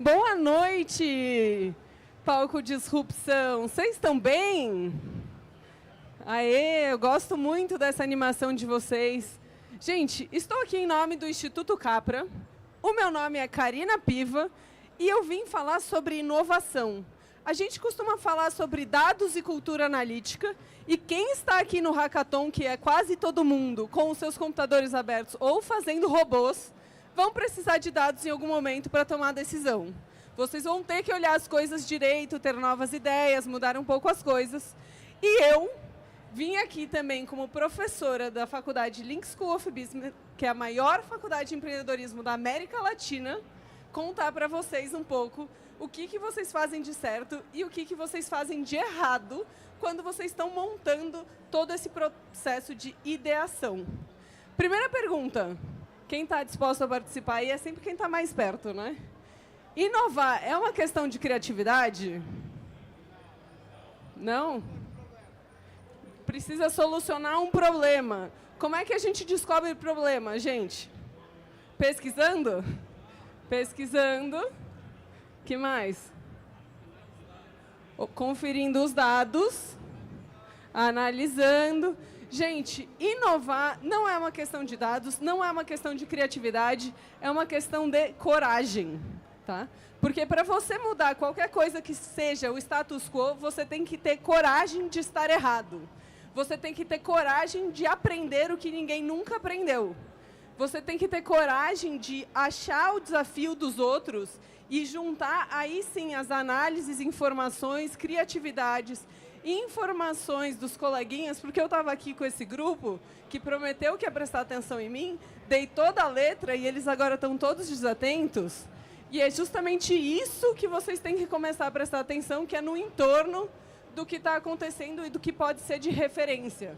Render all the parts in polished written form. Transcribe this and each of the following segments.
Boa noite, palco Disrupção. Vocês estão bem? Aê, eu gosto muito dessa animação de vocês. Gente, estou aqui em nome do Instituto Capra. O meu nome é Karina Piva e eu vim falar sobre inovação. A gente costuma falar sobre dados e cultura analítica, e quem está aqui no Hackathon, que é quase todo mundo, com os seus computadores abertos ou fazendo robôs, vão precisar de dados em algum momento para tomar decisão. Vocês vão ter que olhar as coisas direito, ter novas ideias, mudar um pouco as coisas. E eu vim aqui também como professora da faculdade Link School of Business, que é a maior faculdade de empreendedorismo da América Latina, contar para vocês um pouco o que vocês fazem de certo e o que vocês fazem de errado quando vocês estão montando todo esse processo de ideação. Primeira pergunta, quem está disposto a participar aí é sempre quem está mais perto, né? Inovar é uma questão de criatividade? Não? Precisa solucionar um problema. Como é que a gente descobre o problema, gente? Pesquisando? Pesquisando. Que mais? Conferindo os dados, analisando. Gente, inovar não é uma questão de dados, não é uma questão de criatividade, é uma questão de coragem, tá? Porque para você mudar qualquer coisa que seja o status quo, você tem que ter coragem de estar errado. Você tem que ter coragem de aprender o que ninguém nunca aprendeu. Você tem que ter coragem de achar o desafio dos outros e juntar aí sim as análises, informações, criatividades e informações dos coleguinhas, porque eu estava aqui com esse grupo que prometeu que ia prestar atenção em mim, dei toda a letra e eles agora estão todos desatentos. E é justamente isso que vocês têm que começar a prestar atenção, que é no entorno do que está acontecendo e do que pode ser de referência.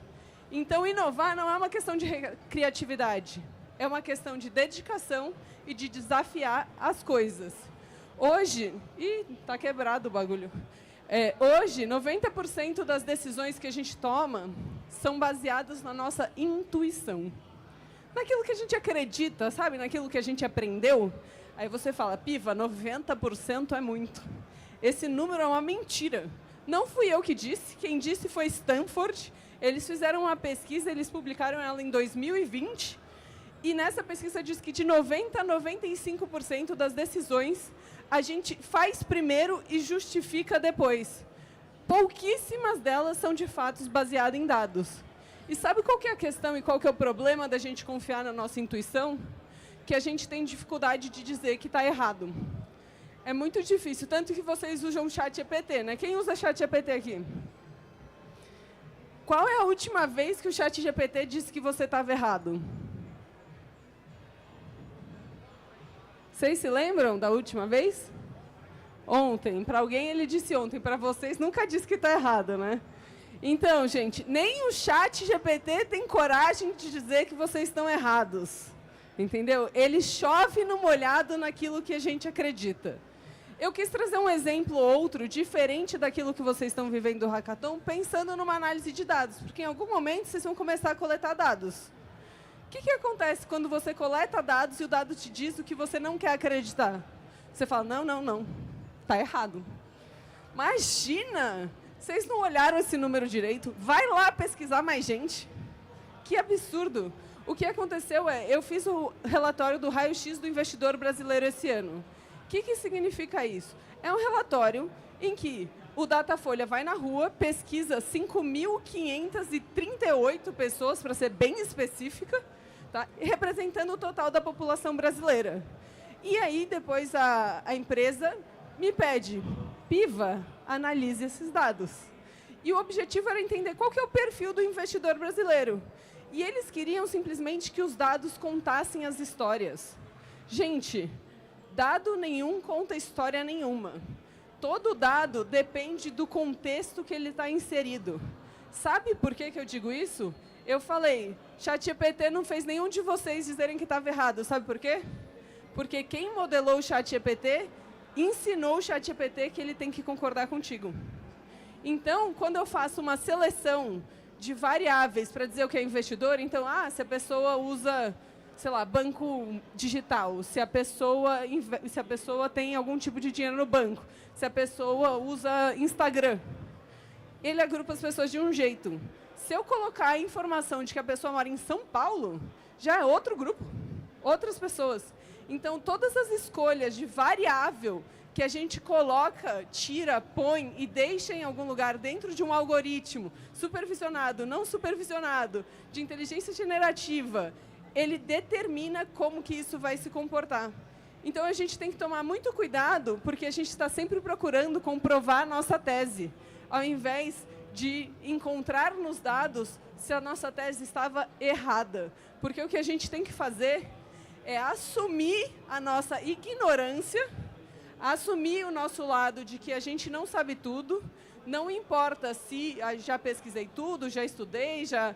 Então, inovar não é uma questão de criatividade. É uma questão de dedicação e de desafiar as coisas. Hoje... Ih, tá quebrado o bagulho. Hoje, 90% das decisões que a gente toma são baseadas na nossa intuição. Naquilo que a gente acredita, sabe? Naquilo que a gente aprendeu. Aí você fala, Piva, 90% é muito. Esse número é uma mentira. Não fui eu que disse, quem disse foi Stanford. Eles fizeram uma pesquisa, eles publicaram ela em 2020, e nessa pesquisa diz que de 90% a 95% das decisões a gente faz primeiro e justifica depois. Pouquíssimas delas são de fato baseadas em dados. E sabe qual que é a questão e qual que é o problema da gente confiar na nossa intuição? Que a gente tem dificuldade de dizer que está errado. É muito difícil, tanto que vocês usam o ChatGPT, né? Quem usa ChatGPT aqui? Qual é a última vez que o ChatGPT disse que você estava errado? Vocês se lembram da última vez? Ontem. Para alguém ele disse ontem, para vocês nunca disse que está errado, né? Então, gente, nem o ChatGPT tem coragem de dizer que vocês estão errados. Entendeu? Ele chove no molhado naquilo que a gente acredita. Eu quis trazer um exemplo outro, diferente daquilo que vocês estão vivendo do Hackathon, pensando numa análise de dados, porque em algum momento vocês vão começar a coletar dados. O que acontece quando você coleta dados e o dado te diz o que você não quer acreditar? Você fala, não, está errado. Imagina! Vocês não olharam esse número direito? Vai lá pesquisar mais gente. Que absurdo! O que aconteceu eu fiz o relatório do raio-x do investidor brasileiro esse ano. O que significa isso? É um relatório em que o Datafolha vai na rua, pesquisa 5.538 pessoas, para ser bem específica, tá? Representando o total da população brasileira. E aí, depois, a empresa me pede, Piva, analise esses dados. E o objetivo era entender qual que é o perfil do investidor brasileiro. E eles queriam simplesmente que os dados contassem as histórias. Gente, dado nenhum conta história nenhuma. Todo dado depende do contexto que ele está inserido. Sabe por que eu digo isso? Eu falei, ChatGPT não fez nenhum de vocês dizerem que estava errado. Sabe por quê? Porque quem modelou o ChatGPT ensinou o ChatGPT que ele tem que concordar contigo. Então, quando eu faço uma seleção de variáveis para dizer o que é investidor, então, se a pessoa usa sei lá, banco digital, se a pessoa tem algum tipo de dinheiro no banco, se a pessoa usa Instagram. Ele agrupa as pessoas de um jeito. Se eu colocar a informação de que a pessoa mora em São Paulo, já é outro grupo, outras pessoas. Então, todas as escolhas de variável que a gente coloca, tira, põe e deixa em algum lugar dentro de um algoritmo supervisionado, não supervisionado, de inteligência generativa, ele determina como que isso vai se comportar. Então, a gente tem que tomar muito cuidado, porque a gente está sempre procurando comprovar a nossa tese, ao invés de encontrar nos dados se a nossa tese estava errada. Porque o que a gente tem que fazer é assumir a nossa ignorância, assumir o nosso lado de que a gente não sabe tudo, não importa se já pesquisei tudo, já estudei, já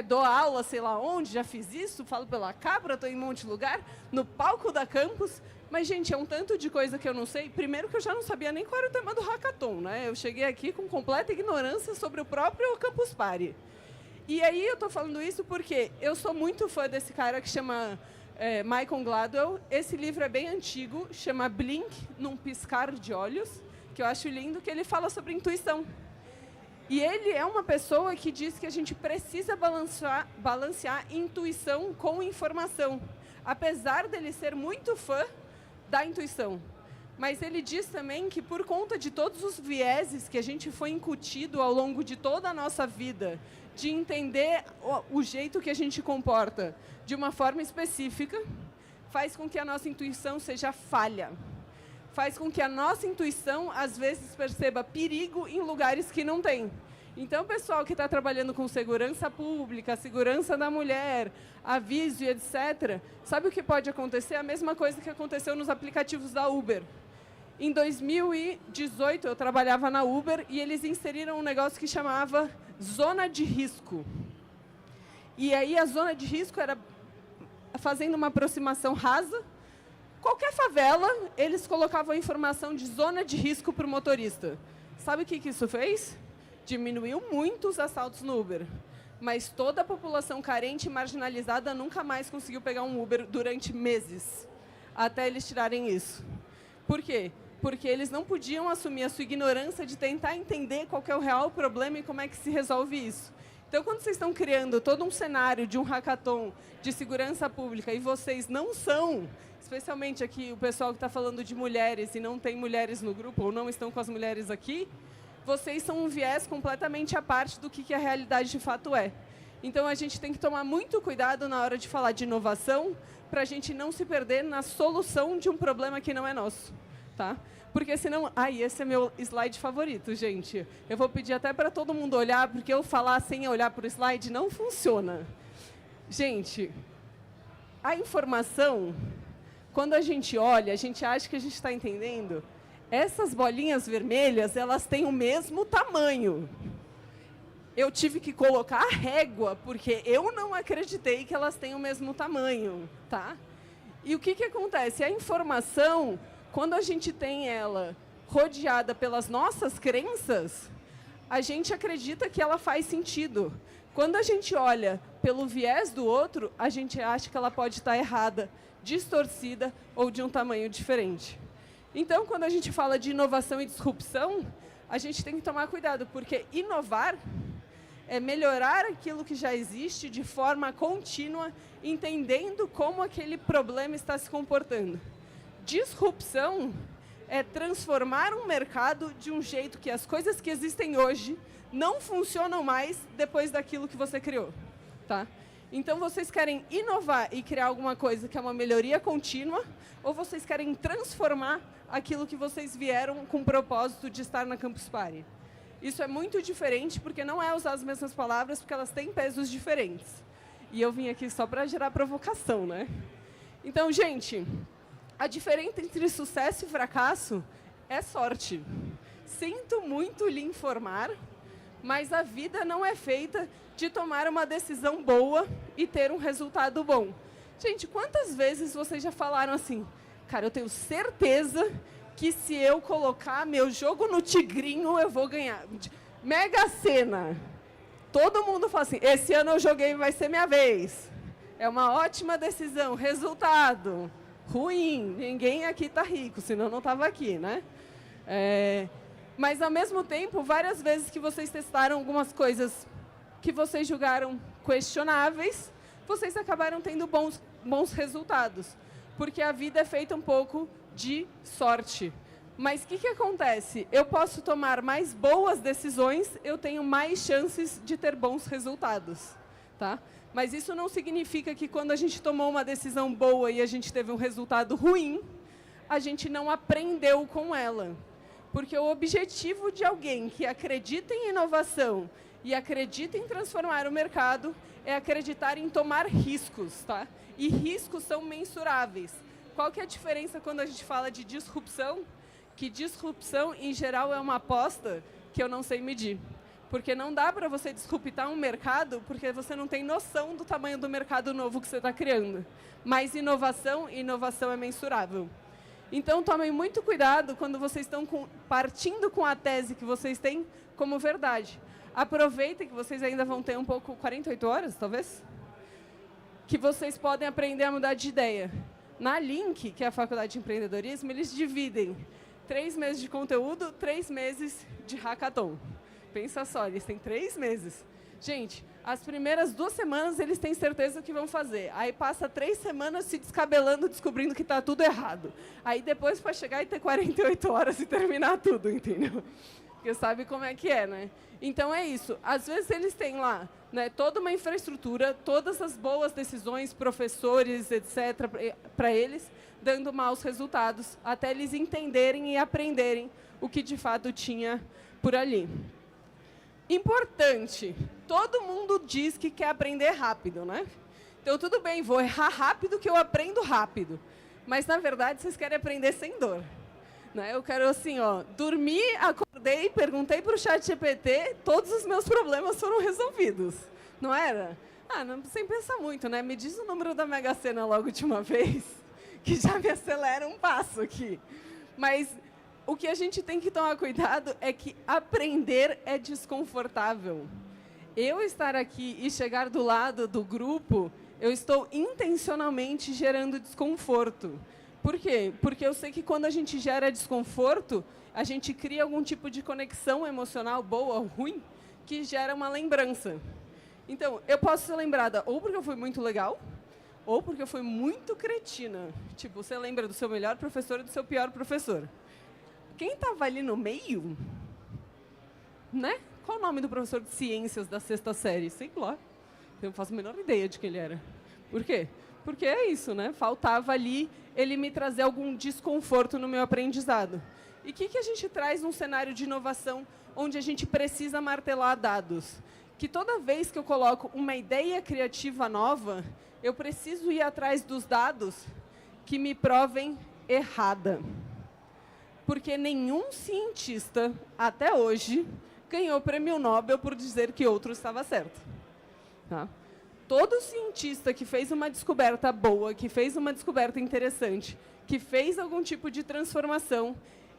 dou aula, sei lá onde, já fiz isso, falo pela cabra, estou em um monte de lugar, no palco da campus. Mas, gente, é um tanto de coisa que eu não sei. Primeiro que eu já não sabia nem qual era o tema do hackathon, né? Eu cheguei aqui com completa ignorância sobre o próprio Campus Party. E aí eu estou falando isso porque eu sou muito fã desse cara que chama Malcolm Gladwell. Esse livro é bem antigo, chama Blink, num piscar de olhos, que eu acho lindo, que ele fala sobre intuição. E ele é uma pessoa que diz que a gente precisa balancear intuição com informação, apesar dele ser muito fã da intuição. Mas ele diz também que, por conta de todos os vieses que a gente foi incutido ao longo de toda a nossa vida, de entender o jeito que a gente comporta de uma forma específica, faz com que a nossa intuição seja falha. Faz com que a nossa intuição, às vezes, perceba perigo em lugares que não tem. Então, o pessoal que está trabalhando com segurança pública, segurança da mulher, aviso e etc., sabe o que pode acontecer? A mesma coisa que aconteceu nos aplicativos da Uber. Em 2018, eu trabalhava na Uber e eles inseriram um negócio que chamava zona de risco. E aí, a zona de risco era, fazendo uma aproximação rasa, qualquer favela, eles colocavam a informação de zona de risco para o motorista. Sabe o que isso fez? Diminuiu muito os assaltos no Uber. Mas toda a população carente e marginalizada nunca mais conseguiu pegar um Uber durante meses, até eles tirarem isso. Por quê? Porque eles não podiam assumir a sua ignorância de tentar entender qual que é o real problema e como é que se resolve isso. Então, quando vocês estão criando todo um cenário de um hackathon de segurança pública e vocês não são, especialmente aqui o pessoal que está falando de mulheres e não tem mulheres no grupo, ou não estão com as mulheres aqui, vocês são um viés completamente à parte do que a realidade de fato é. Então, a gente tem que tomar muito cuidado na hora de falar de inovação, para a gente não se perder na solução de um problema que não é nosso. Tá? Porque senão... esse é meu slide favorito, gente. Eu vou pedir até para todo mundo olhar, porque eu falar sem olhar para o slide não funciona. Gente, a informação, quando a gente olha, a gente acha que a gente está entendendo. Essas bolinhas vermelhas, elas têm o mesmo tamanho. Eu tive que colocar a régua, porque eu não acreditei que elas têm o mesmo tamanho. Tá? E o que acontece? A informação, quando a gente tem ela rodeada pelas nossas crenças, a gente acredita que ela faz sentido. Quando a gente olha pelo viés do outro, a gente acha que ela pode estar errada, distorcida ou de um tamanho diferente. Então, quando a gente fala de inovação e disrupção, a gente tem que tomar cuidado, porque inovar é melhorar aquilo que já existe de forma contínua, entendendo como aquele problema está se comportando. Disrupção é transformar um mercado de um jeito que as coisas que existem hoje não funcionam mais depois daquilo que você criou. Tá? Então, vocês querem inovar e criar alguma coisa que é uma melhoria contínua, ou vocês querem transformar aquilo que vocês vieram com o propósito de estar na Campus Party? Isso é muito diferente, porque não é usar as mesmas palavras, porque elas têm pesos diferentes. E eu vim aqui só para gerar provocação, né? Então, gente, a diferença entre sucesso e fracasso é sorte. Sinto muito lhe informar, mas a vida não é feita de tomar uma decisão boa e ter um resultado bom. Gente, quantas vezes vocês já falaram assim, cara, eu tenho certeza que se eu colocar meu jogo no tigrinho, eu vou ganhar. Mega Sena. Todo mundo fala assim, esse ano eu joguei, vai ser minha vez. É uma ótima decisão. Resultado, ruim. Ninguém aqui está rico, senão não estava aqui, né? Mas, ao mesmo tempo, várias vezes que vocês testaram algumas coisas que vocês julgaram questionáveis, vocês acabaram tendo bons resultados. Porque a vida é feita um pouco de sorte. Mas o que acontece? Eu posso tomar mais boas decisões, eu tenho mais chances de ter bons resultados. Tá? Mas isso não significa que quando a gente tomou uma decisão boa e a gente teve um resultado ruim, a gente não aprendeu com ela. Porque o objetivo de alguém que acredita em inovação e acredita em transformar o mercado é acreditar em tomar riscos. Tá? E riscos são mensuráveis. Qual que é a diferença quando a gente fala de disrupção? Que disrupção, em geral, é uma aposta que eu não sei medir. Porque não dá para você disruptar um mercado porque você não tem noção do tamanho do mercado novo que você está criando. Mas inovação é mensurável. Então, tomem muito cuidado quando vocês estão partindo com a tese que vocês têm como verdade. Aproveitem que vocês ainda vão ter 48 horas, talvez? Que vocês podem aprender a mudar de ideia. Na Link, que é a Faculdade de Empreendedorismo, eles dividem 3 meses de conteúdo, 3 meses de hackathon. Pensa só, eles têm 3 meses. Gente, as primeiras 2 semanas eles têm certeza do que vão fazer. Aí passa 3 semanas se descabelando, descobrindo que está tudo errado. Aí depois para chegar e ter 48 horas e terminar tudo, entendeu? Porque sabe como é que é, né? Então é isso. Às vezes eles têm lá, né, toda uma infraestrutura, todas as boas decisões, professores, etc., para eles, dando maus resultados, até eles entenderem e aprenderem o que de fato tinha por ali. Importante, todo mundo diz que quer aprender rápido, né? Então, tudo bem, vou errar rápido que eu aprendo rápido. Mas, na verdade, vocês querem aprender sem dor. Né? Eu quero, assim, ó, dormi, acordei, perguntei para o ChatGPT, todos os meus problemas foram resolvidos. Não era? Não, sem pensar muito, né? Me diz o número da Mega Sena logo de uma vez, que já me acelera um passo aqui. Mas o que a gente tem que tomar cuidado é que aprender é desconfortável. Eu estar aqui e chegar do lado do grupo, eu estou intencionalmente gerando desconforto. Por quê? Porque eu sei que quando a gente gera desconforto, a gente cria algum tipo de conexão emocional, boa ou ruim, que gera uma lembrança. Então, eu posso ser lembrada ou porque eu fui muito legal, ou porque eu fui muito cretina. Tipo, você lembra do seu melhor professor e do seu pior professor. Quem estava ali no meio, né? Qual o nome do professor de ciências da 6ª série? Sei lá. Eu não faço a menor ideia de quem ele era. Por quê? Porque é isso, né? Faltava ali ele me trazer algum desconforto no meu aprendizado. E o que a gente traz num cenário de inovação onde a gente precisa martelar dados? Que toda vez que eu coloco uma ideia criativa nova, eu preciso ir atrás dos dados que me provem errada. Porque nenhum cientista, até hoje, ganhou o prêmio Nobel por dizer que outro estava certo. Tá? Todo cientista que fez uma descoberta boa, que fez uma descoberta interessante, que fez algum tipo de transformação,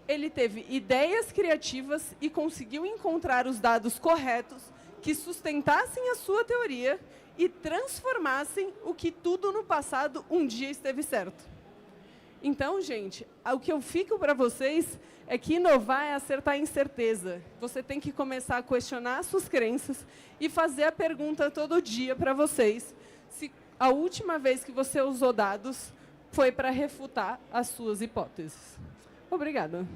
ele teve ideias criativas e conseguiu encontrar os dados corretos que sustentassem a sua teoria e transformassem o que tudo no passado um dia esteve certo. Então, gente, o que eu fico para vocês é que inovar é acertar incerteza. Você tem que começar a questionar as suas crenças e fazer a pergunta todo dia para vocês se a última vez que você usou dados foi para refutar as suas hipóteses. Obrigada.